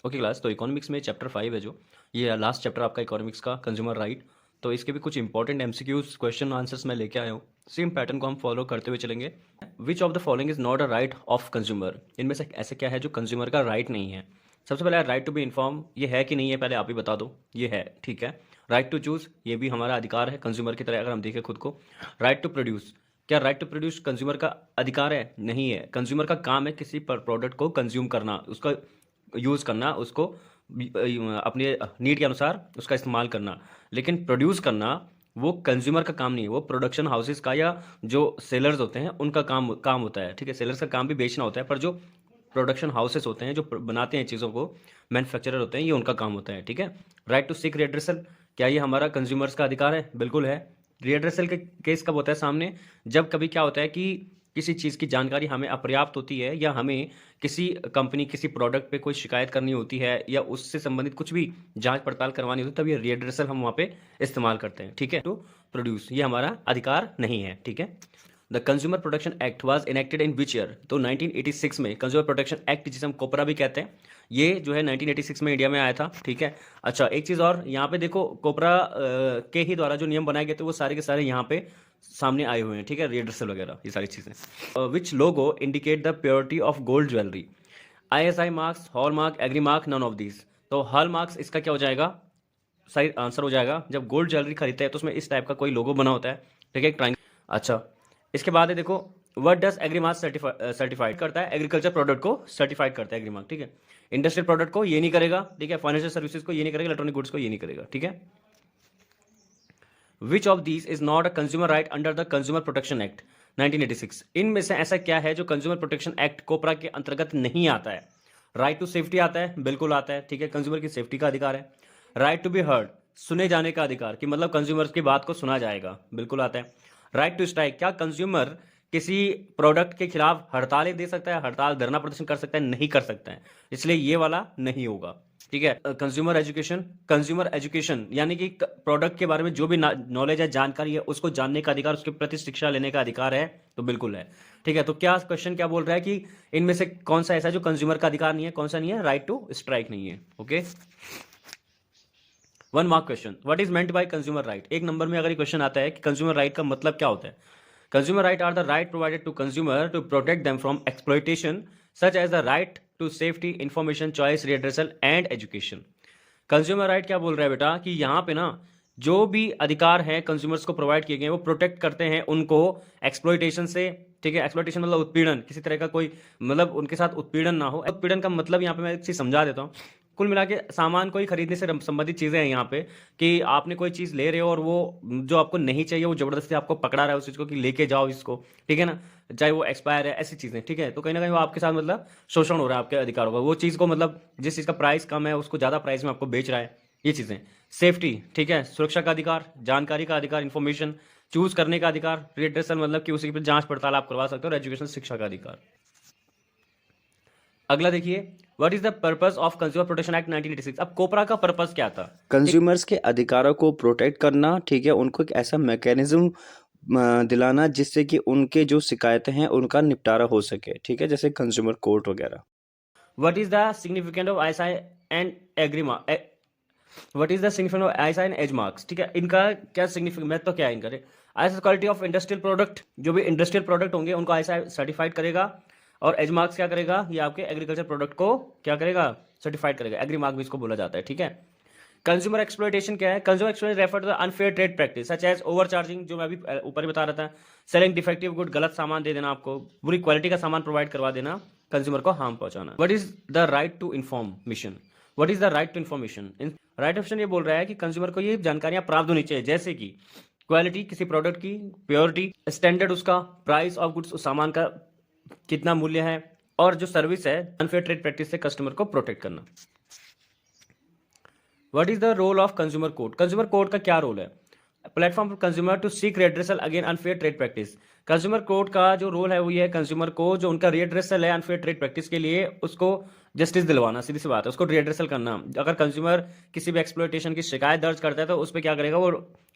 Okay class, तो economics में chapter 5 है जो ये लास्ट चैप्टर आपका इकोनॉमिक्स का कंज्यूमर राइट। तो इसके भी कुछ इंपॉर्टेंट एमसीक्यूज क्वेश्चन आंसर्स मैं लेके आया हूँ। सेम पैटर्न को हम फॉलो करते हुए चलेंगे। Which of the following is not a right of consumer? इनमें से ऐसे क्या है जो कंज्यूमर का राइट नहीं है? सबसे पहले राइट टू बी इन्फॉर्म, ये है कि नहीं है पहले आप ही बता दो। ये है, ठीक है। राइट टू चूज, ये भी हमारा अधिकार है कंज्यूमर की तरह अगर हम देखें खुद को। राइट टू प्रोड्यूस, क्या राइट टू प्रोड्यूस कंज्यूमर का अधिकार है? नहीं है। कंज्यूमर का काम है किसी प्रोडक्ट को कंज्यूम करना, उसका यूज़ करना, उसको अपने नीड के अनुसार उसका इस्तेमाल करना। लेकिन प्रोड्यूस करना वो कंज्यूमर का काम नहीं है, वो प्रोडक्शन हाउसेस का या जो सेलर्स होते हैं उनका काम काम होता है, ठीक है। सेलर्स का काम भी बेचना होता है, पर जो प्रोडक्शन हाउसेस होते हैं जो बनाते हैं चीज़ों को, मैन्युफैक्चरर होते हैं, ये उनका काम होता है, ठीक है। राइट टू सीक रेड्रेसल, क्या ये हमारा कंज्यूमर्स का अधिकार है? बिल्कुल है। रेड्रेसल के केस कब होता है सामने? जब कभी क्या होता है कि किसी चीज़ की जानकारी हमें अपर्याप्त होती है या हमें किसी कंपनी किसी प्रोडक्ट पे कोई शिकायत करनी होती है या उससे संबंधित कुछ भी जांच पड़ताल करवानी होती है, तब ये रिएड्रेसल हम वहाँ पे इस्तेमाल करते हैं, ठीक है। टू प्रोड्यूस, ये हमारा अधिकार नहीं है, ठीक है। The consumer protection act was enacted in which year? तो 1986 में कंज्यूमर प्रोटेक्शन एक्ट, जिसे हम कोपरा भी कहते हैं, ये जो है 1986 में इंडिया में आया था, ठीक है। अच्छा, एक चीज़ और यहाँ पे देखो, कोपरा के ही द्वारा जो नियम बनाए गए थे वो सारे के सारे यहाँ पे सामने आए हुए हैं, ठीक है। रिएड्रेसल वगैरह ये सारी चीज़ें। Which logo indicate the purity of gold jewellery? ISI marks, hallmark, Agmark, none of these. तो हॉल मार्क्स इसका क्या हो जाएगा? सही आंसर हो जाएगा। जब गोल्ड ज्वेलरी खरीदते हैं तो उसमें इस टाइप का कोई लोगो बना होता है, ठीक है, एक ट्राइंगल। अच्छा, इसके बाद है देखो, what does Agmark certified करता है? एग्रीकल्चर प्रोडक्ट को सर्टिफाइड करता है एग्री मार्क, ठीक है। इंडस्ट्रियल प्रोडक्ट को ये नहीं करेगा, ठीक है। फाइनेंशियल सर्विसेज को ये नहीं करेगा, इलेक्ट्रॉनिक गुड्स को ये नहीं करेगा, ठीक है। Which of these is not a consumer right under the consumer protection act 1986? इनमें से ऐसा क्या है जो कंज्यूमर प्रोटेक्शन एक्ट कोपरा के अंतर्गत नहीं आता है? राइट टू सेफ्टी आता है, बिल्कुल आता है, ठीक है। कंज्यूमर की सेफ्टी का अधिकार है। राइट टू बी हर्ड, सुने जाने का अधिकार, कि मतलब कंज्यूमर की बात को सुना जाएगा, बिल्कुल आता है। राइट टू स्ट्राइक, क्या कंज्यूमर किसी प्रोडक्ट के खिलाफ हड़तालें दे सकता है, हड़ताल धरना प्रदर्शन कर सकता है? नहीं कर सकता है, इसलिए ये वाला नहीं होगा, ठीक है। कंज्यूमर एजुकेशन, कंज्यूमर एजुकेशन यानी कि प्रोडक्ट के बारे में जो भी नॉलेज है, जानकारी है, उसको जानने का अधिकार, उसके प्रति शिक्षा लेने का अधिकार है, तो बिल्कुल है, ठीक है। तो क्या क्वेश्चन क्या बोल रहा है कि इनमें से कौन सा ऐसा जो कंज्यूमर का अधिकार नहीं है? कौन सा नहीं है? राइट टू स्ट्राइक नहीं है, okay. 1 mark question, what is meant by consumer right? एक नंबर में अगर ये क्वेश्चन आता है कि कंज्यूमर राइट का मतलब क्या होता है? Consumer right are the right provided to consumer to protect them from exploitation such as the right to safety, information, choice, redressal and education. Consumer right क्या बोल रहा है बेटा कि यहाँ पे ना जो भी अधिकार है कंज्यूमर्स को प्रोवाइड किए गए वो प्रोटेक्ट करते हैं उनको एक्सप्लॉइटेशन से, ठीक है। एक्सप्लॉइटेशन मतलब उत्पीड़न, किसी तरह का कोई मतलब उनके साथ उत्पीड़न ना हो। उत्पीड़न का मतलब यहाँ पे मैं एक चीज़ समझा देता हूँ। कुल मिला के सामान को ही खरीदने से संबंधित चीज़ें हैं यहाँ पे, कि आपने कोई चीज़ ले रहे हो और वो जो आपको नहीं चाहिए वो ज़बरदस्ती आपको पकड़ा रहा है उस चीज़ को कि लेके जाओ इसको, ठीक है ना, चाहे वो एक्सपायर है, ऐसी चीज़ें, ठीक है। तो कहीं ना कहीं वो आपके साथ मतलब शोषण हो रहा है आपके अधिकारों का। वो चीज़ को मतलब जिस चीज़ का प्राइस कम है उसको ज़्यादा प्राइस में आपको बेच रहा है, ये चीज़ें। सेफ्टी, ठीक है, सुरक्षा का अधिकार, जानकारी का अधिकार, इन्फॉर्मेशन चूज करने का अधिकार, रिड्रेसल मतलब कि उसी पर जांच पड़ताल आप करवा सकते हो, और एजुकेशन शिक्षा का अधिकार। अगला देखिए, what is the purpose of consumer protection act 1986? अब कोपरा का पर्पस क्या था? कंज्यूमर्स के अधिकारों को प्रोटेक्ट करना, ठीक है, उनको एक ऐसा मैकेनिज्म दिलाना जिससे कि उनके जो शिकायतें हैं उनका निपटारा हो सके, ठीक है, जैसे कंज्यूमर कोर्ट वगैरह। What is the significant of ISI and agri what is the significant of ISI and Agmarks, ठीक है। इनका क्या सिग्निफिकेंट, मैं तो क्या है इनका? ISI quality of industrial product, जो भी इंडस्ट्रियल प्रोडक्ट होंगे उनको आईएसआई सर्टिफाइड करेगा। और एज मार्क्स क्या करेगा? ये आपके एग्रीकल्चर प्रोडक्ट को क्या करेगा? सर्टिफाइड करेगा। एग्री मार्क भी इसको बोला जाता है, ठीक है। कंज्यूमर एक्सप्लॉइटेशन क्या है? Consumer exploitation refer to the unfair trade practice such as overcharging, जो मैं अभी ऊपर ही बता रहा था। सेलिंग डिफेक्टिव गुड, गलत सामान दे देना, आपको बुरी क्वालिटी का सामान प्रोवाइड करवा देना, कंज्यूमर को हार्म पहुंचाना। What is the right to information? What is the right to information? Right option ये बोल रहा है कि कंज्यूमर को ये जानकारियां प्राप्त होनी चाहिए, जैसे कि क्वालिटी किसी प्रोडक्ट की, प्योरिटी, स्टैंडर्ड उसका, प्राइस ऑफ गुड्स, उस सामान का कितना मूल्य है, और जो सर्विस है, अनफेयर ट्रेड प्रैक्टिस से कस्टमर को प्रोटेक्ट करना। What is the role of consumer court? Consumer court का क्या रोल है? Platform for consumer to seek redressal against unfair trade practice. Consumer court का जो रोल है वो ये है, कंज्यूमर को जो उनका रेड्रेसल है अनफेयर ट्रेड प्रैक्टिस के लिए, उसको जस्टिस दिलवाना, सीधी सी बात है, उसको रेड्रेसल करना। अगर कंज्यूमर किसी भी एक्सप्लॉइटेशन की शिकायत दर्ज करता है तो उस पर क्या करेगा वो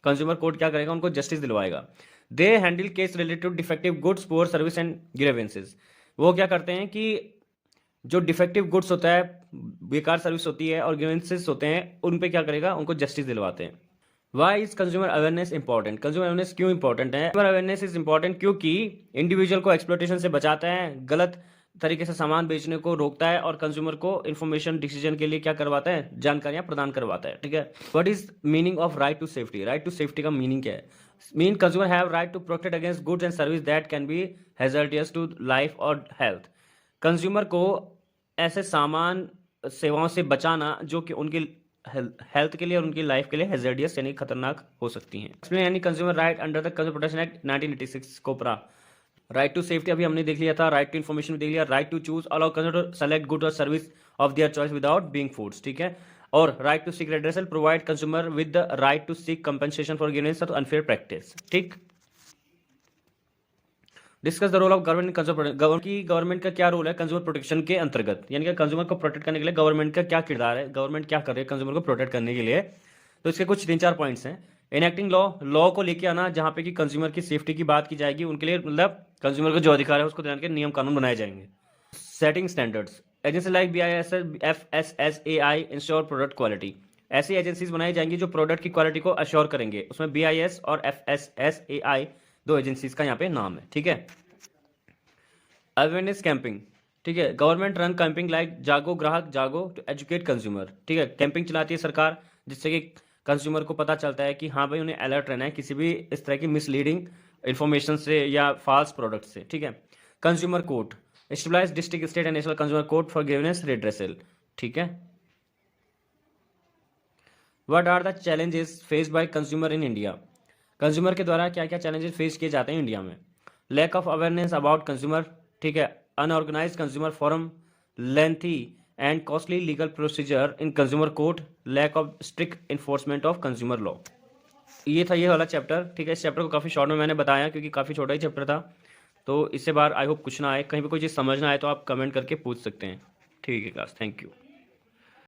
कंज्यूमर कोर्ट? क्या करेगा? उनको जस्टिस दिलवाएगा। They handle case related to defective goods, poor service and grievances. वो क्या करते हैं कि जो डिफेक्टिव गुड्स होता है, बेकार सर्विस होती है और ग्रीवेंसेस होते हैं, उन पे क्या करेगा, उनको जस्टिस दिलवाते हैं। Why is consumer awareness important? Consumer awareness क्यों इंपॉर्टेंट है? कंज्यूमर अवेयरनेस इज इंपॉर्टेंट क्योंकि इंडिविजुअल को एक्सप्लॉयटेशन से बचाता है, गलत तरीके से सामान बेचने को रोकता है और कंज्यूमर को इन्फॉर्मेशन डिसीजन के लिए क्या करवाता है, जानकारियां प्रदान करवाता है। ठीक है, what is meaning of right to safety? Right to safety का मीनिंग क्या है? Mean consumer have right to protect against goods and service that can be hazardous to life और हेल्थ। कंज्यूमर को ऐसे सामान सेवाओं से बचाना जो कि उनकी हेल्थ के लिए और उनकी लाइफ के लिए हैजर्डियस यानी खतरनाक हो सकती हैं। एक्सप्लेन यानी consumer right under the consumer protection act 1986 COPRA. Right to safety अभी हमने देख लिया था, राइट टू इन्फॉर्मेशन देख लिया, right to choose allow consumer to select good और service of their choice without being फूड्स। ठीक है, और right to seek redressal provide consumer with the right to seek compensation for grievances और unfair practice. ठीक, discuss the role of government in consumer. Government का क्या role है consumer protection के अंतर्गत, यानी कि कंज्यूमर को प्रोटेक्ट करने के लिए गवर्नमेंट का क्या किरदार है, गवर्नमेंट क्या कर रही है कंज्यूमर को प्रोटेक्ट करने के लिए। तो इसके कुछ 3-4 पॉइंट्स हैं। इनेक्टिंग लॉ को लेके आना, जहां पे कि कंज्यूमर की सेफ्टी की बात की जाएगी, उनके लिए मतलब कंज्यूमर को जो अधिकार है उसको ध्यान के नियम कानून बनाए जाएंगे। Setting standards, agency like BIS FSSAI ensure product quality. ऐसी एजेंसीज बनाई जाएंगी जो प्रोडक्ट की क्वालिटी को अश्योर करेंगे। उसमें BIS और FSSAI 2 एजेंसीज का यहाँ पे नाम है। ठीक है, अवेयरनेस कैंपिंग। ठीक है, गवर्नमेंट रन कैंपिंग लाइक जागो ग्राहक जागो टू एजुकेट कंज्यूमर। ठीक है, कैंपिंग चलाती है सरकार जिससे कि कंज्यूमर को पता चलता है कि हाँ भाई उन्हें अलर्ट रहना है किसी भी इस तरह की मिसलीडिंग इन्फॉर्मेशन से या फॉल्स प्रोडक्ट से। ठीक है, consumer court establish district state and national consumer court for grievance redressal. ठीक है, what are the challenges faced by consumer in India? Consumer के द्वारा क्या क्या चैलेंजेस फेस किए जाते हैं इंडिया में? Lack of awareness about consumer. ठीक है, unorganised consumer forum, lengthy and costly legal procedure in consumer court, lack of strict enforcement of consumer law. ये था ये वाला चैप्टर। ठीक है, इस चैप्टर को काफ़ी शॉर्ट में मैंने बताया क्योंकि काफ़ी छोटा ही चैप्टर था। तो इससे बार आई होप कुछ ना आए, कहीं पे कोई चीज़ समझ ना आए तो आप कमेंट करके पूछ सकते हैं। ठीक है क्लास, थैंक यू।